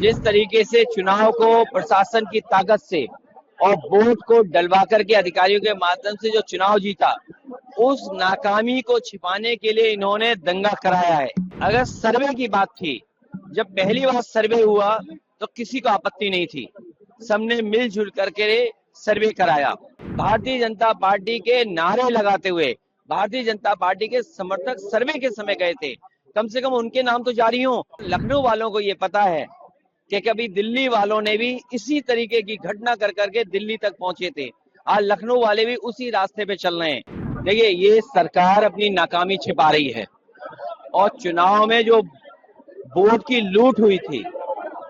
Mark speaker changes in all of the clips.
Speaker 1: जिस तरीके से चुनाव को प्रशासन की ताकत से और वोट को डलवा करके अधिकारियों के माध्यम से जो चुनाव जीता, उस नाकामी को छिपाने के लिए इन्होंने दंगा कराया है। अगर सर्वे की बात थी, जब पहली बार सर्वे हुआ तो किसी को आपत्ति नहीं थी, सबने मिलजुल करके सर्वे कराया। भारतीय जनता पार्टी के नारे लगाते हुए भारतीय जनता पार्टी के समर्थक सर्वे के समय गए थे, कम से कम उनके नाम तो जारी हो। लखनऊ वालों को ये पता है कि कभी दिल्ली वालों ने भी इसी तरीके की घटना कर करके दिल्ली तक पहुंचे थे। आज लखनऊ वाले भी उसी रास्ते पे चल रहे हैं। देखिए, ये सरकार अपनी नाकामी छिपा रही है और चुनाव में जो वोट की लूट हुई थी,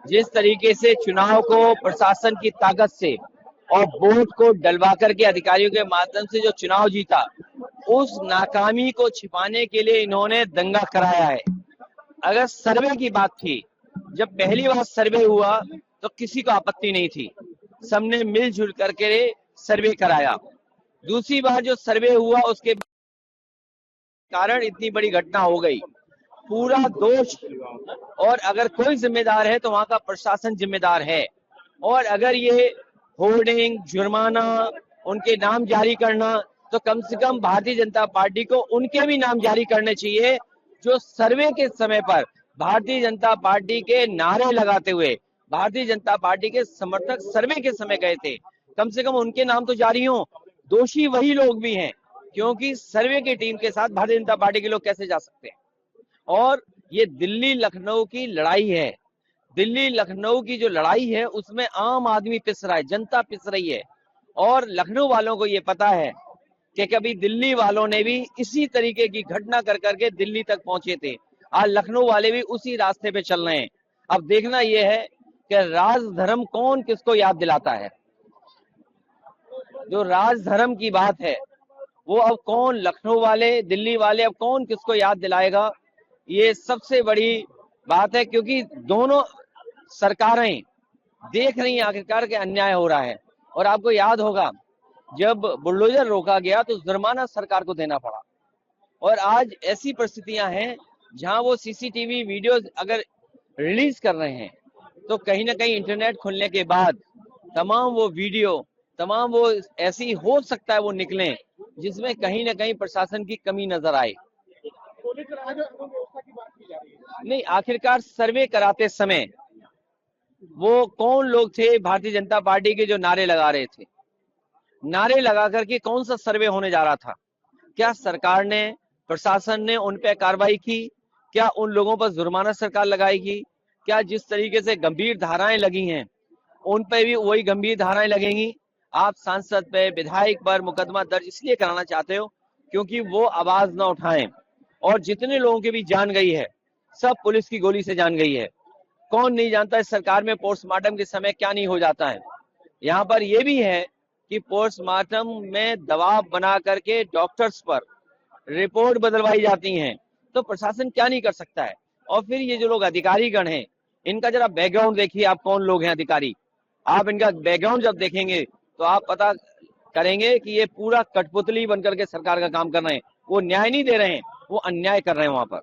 Speaker 1: जिस तरीके से चुनाव को प्रशासन की ताकत से और वोट को डलवा करके अधिकारियों के माध्यम से जो चुनाव जीता, उस नाकामी को छिपाने के लिए इन्होंने दंगा कराया है। अगर सर्वे की बात थी, जब पहली बार सर्वे हुआ तो किसी को आपत्ति नहीं थी, सबने मिलजुल करके सर्वे कराया। दूसरी बार जो सर्वे हुआ उसके कारण इतनी बड़ी घटना हो गई। पूरा दोष, और अगर कोई जिम्मेदार है तो वहां का प्रशासन जिम्मेदार है। और अगर ये होर्डिंग, जुर्माना, उनके नाम जारी करना, तो कम से कम भारतीय जनता पार्टी को उनके भी नाम जारी करने चाहिए जो सर्वे के समय पर भारतीय जनता पार्टी के नारे लगाते हुए भारतीय जनता पार्टी के समर्थक सर्वे के समय गए थे। कम से कम उनके नाम तो जारी हो। दोषी वही लोग भी हैं, क्योंकि सर्वे की टीम के साथ भारतीय जनता पार्टी के लोग कैसे जा सकते हैं। और ये दिल्ली लखनऊ की लड़ाई है। दिल्ली लखनऊ की जो लड़ाई है उसमें आम आदमी पिस रहा है, जनता पिस रही है। और लखनऊ वालों को ये पता है कि कभी दिल्ली वालों ने भी इसी तरीके की घटना कर करके दिल्ली तक पहुंचे थे। आज लखनऊ वाले भी उसी रास्ते पे चल रहे हैं। अब देखना यह है कि राज धर्म कौन किसको याद दिलाता है। जो राज धर्म की बात है वो अब कौन, लखनऊ वाले, दिल्ली वाले, अब कौन किसको याद दिलाएगा, ये सबसे बड़ी बात है। क्योंकि दोनों सरकारें देख रही हैं आखिरकार के अन्याय हो रहा है। और आपको याद होगा, जब बुलडोजर रोका गया तो जुर्माना सरकार को देना पड़ा। और आज ऐसी परिस्थितियां हैं जहां वो सीसीटीवी वीडियोस अगर रिलीज कर रहे हैं तो कहीं ना कहीं इंटरनेट खुलने के बाद तमाम वो वीडियो, तमाम वो ऐसी हो सकता है वो निकलें जिसमें कहीं ना कहीं प्रशासन की कमी नजर आए। नहीं, आखिरकार सर्वे कराते समय वो कौन लोग थे भारतीय जनता पार्टी के जो नारे लगा रहे थे? नारे लगा करके कौन सा सर्वे होने जा रहा था? क्या सरकार ने, प्रशासन ने उन पे कार्रवाई की? क्या उन लोगों पर जुर्माना सरकार लगाएगी? क्या जिस तरीके से गंभीर धाराएं लगी हैं उन पे भी वही गंभीर धाराएं लगेंगी? आप सांसद पे, विधायक पर मुकदमा दर्ज इसलिए कराना चाहते हो क्योंकि वो आवाज ना उठाएं। और जितने लोगों की भी जान गई है सब पुलिस की गोली से जान गई है। कौन नहीं जानता इस सरकार में पोस्टमार्टम के समय क्या नहीं हो जाता है। यहाँ पर यह भी है कि पोस्टमार्टम में दबाव बना करके डॉक्टर्स पर रिपोर्ट बदलवाई जाती हैं, तो प्रशासन क्या नहीं कर सकता है। और फिर ये जो लोग अधिकारीगण हैं, इनका जरा बैकग्राउंड देखिए, आप कौन लोग हैं अधिकारी। आप इनका बैकग्राउंड जब देखेंगे तो आप पता करेंगे कि ये पूरा कठपुतली बनकर के सरकार का काम कर रहे हैं। वो न्याय नहीं दे रहे हैं, वो अन्याय कर रहे हैं वहां पर।